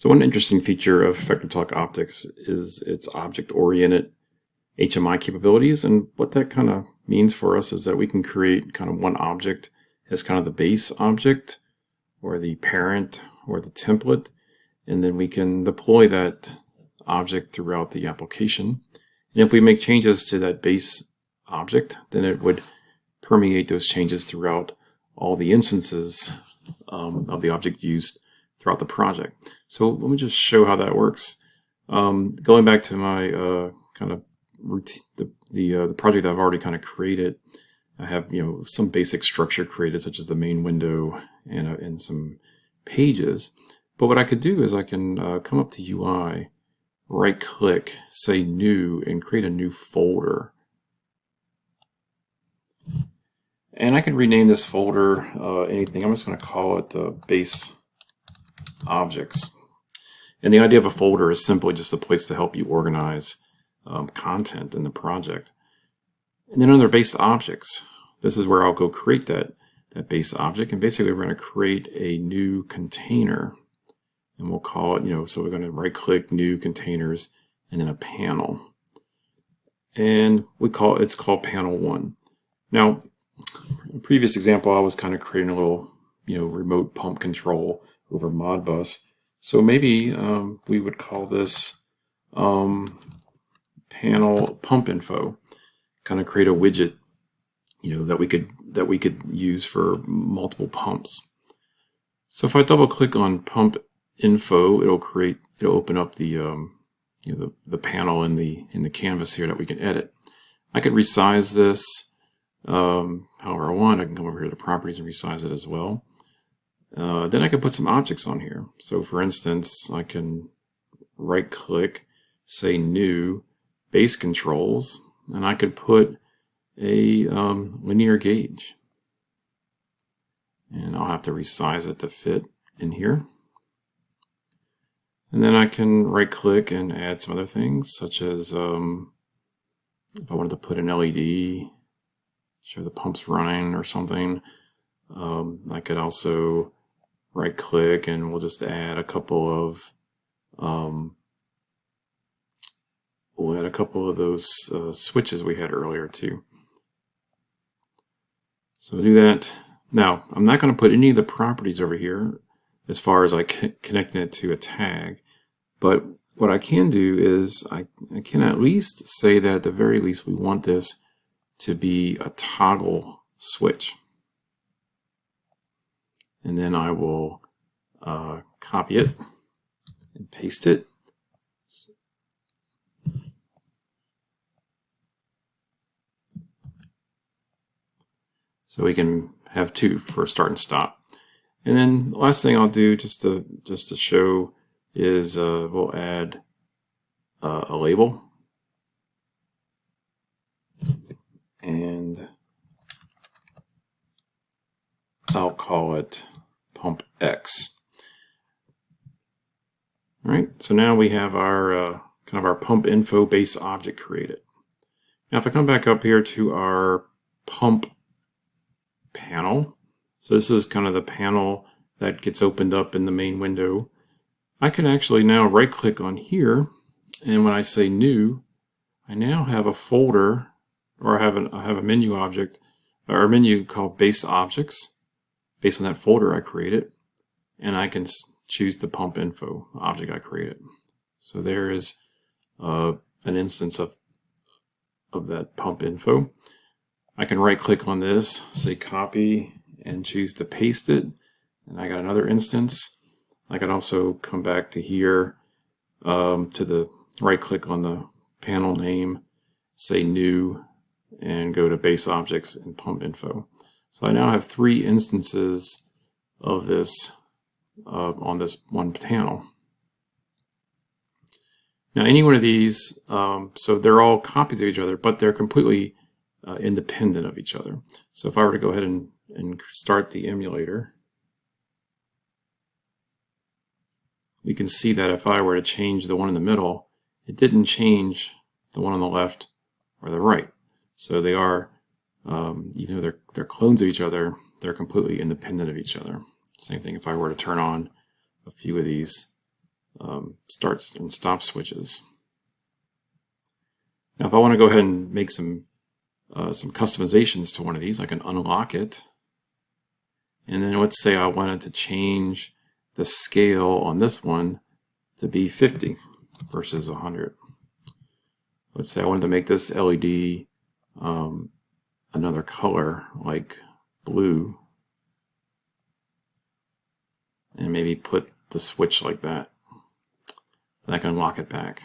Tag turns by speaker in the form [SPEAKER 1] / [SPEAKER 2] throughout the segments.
[SPEAKER 1] So one interesting feature of FactoryTalk Optix is its object-oriented HMI capabilities, and what that kind of means for us is that we can create kind of one object as kind of the base object or the parent or the template, and then we can deploy that object throughout the application. And if we make changes to that base object, then it would permeate those changes throughout all the instances of the object used throughout the project. So let me just show how that works. Going back to my kind of routine, the project I've already kind of created, I have some basic structure created, such as the main window and some pages. But what I could do is I can come up to UI, right-click, say New, and create a new folder. And I can rename this folder anything. I'm just going to call it Base Objects. And the idea of a folder is simply just a place to help you organize content in the project. And then under Base Objects, this is where I'll go create that base object. And basically we're going to create a new container. And we'll call it, so we're going to right-click New Containers and then a panel. And it's called Panel 1. Now, in the previous example, I was kind of creating a little, remote pump control over Modbus. So maybe we would call this panel pump info. Kind of create a widget, that we could use for multiple pumps. So if I double-click on pump info, it'll open up the the panel in the canvas here that we can edit. I could resize this however I want. I can come over here to properties and resize it as well. Then I can put some objects on here. So for instance, I can right-click, say New, Base Controls, and I could put a linear gauge. And I'll have to resize it to fit in here. And then I can right-click and add some other things, such as if I wanted to put an LED, show the pumps running or something. I could also right-click and we'll just add a couple of those switches we had earlier too. So do that. Now, I'm not going to put any of the properties over here as far as connecting it to a tag, but what I can do is I can at least say that at the very least we want this to be a toggle switch. And then I will copy it and paste it. So we can have two for start and stop. And then the last thing I'll do just to show is we'll add a label. And I'll call it Pump X. All right, so now we have our kind of our pump info base object created. Now if I come back up here to our pump panel, so this is kind of the panel that gets opened up in the main window, I can actually now right click on here, and when I say New, I now have a folder, or I have a menu object, or a menu called Base Objects, based on that folder I created, and I can choose the pump info object I created. So there is an instance of that pump info. I can right click on this, say copy, and choose to paste it, and I got another instance. I can also come back to here to the right click on the panel name, say New, and go to Base Objects and Pump Info. So I now have three instances of this on this one panel. Now any one of these, so they're all copies of each other, but they're completely independent of each other. So if I were to go ahead and start the emulator, we can see that if I were to change the one in the middle, it didn't change the one on the left or the right. So they are, even though they're clones of each other, they're completely independent of each other. Same thing if I were to turn on a few of these start and stop switches. Now, if I want to go ahead and make some customizations to one of these, I can unlock it. And then let's say I wanted to change the scale on this one to be 50 versus 100. Let's say I wanted to make this LED another color, like blue, and maybe put the switch like that. Then I can lock it back.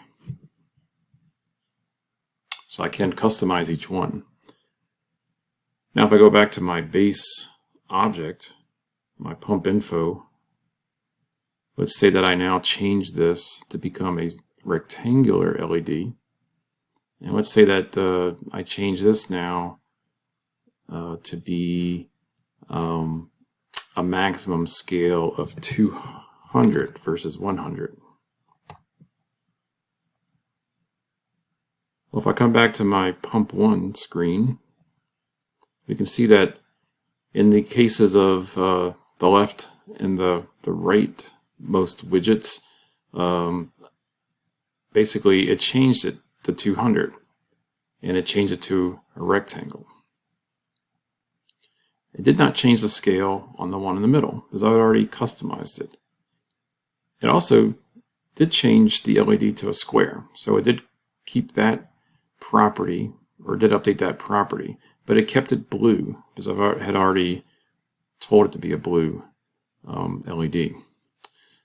[SPEAKER 1] So I can customize each one. Now if I go back to my base object, my pump info, let's say that I now change this to become a rectangular LED. And let's say that I change this now to be a maximum scale of 200 versus 100. Well, if I come back to my pump 1 screen, we can see that in the cases of the left and the right most widgets, basically it changed it to 200 and it changed it to a rectangle. It did not change the scale on the one in the middle because I had already customized it. It also did change the LED to a square, so it did keep that property, or did update that property, but it kept it blue because I had already told it to be a blue LED.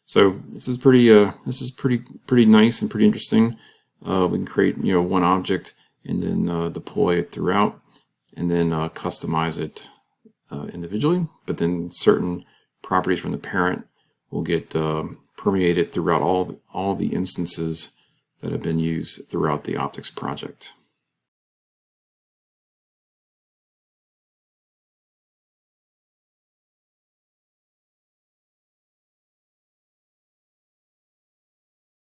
[SPEAKER 1] So this is pretty nice and pretty interesting. We can create one object and then deploy it throughout, and then customize it individually. But then certain properties from the parent will get permeated throughout all the instances that have been used throughout the Optix project.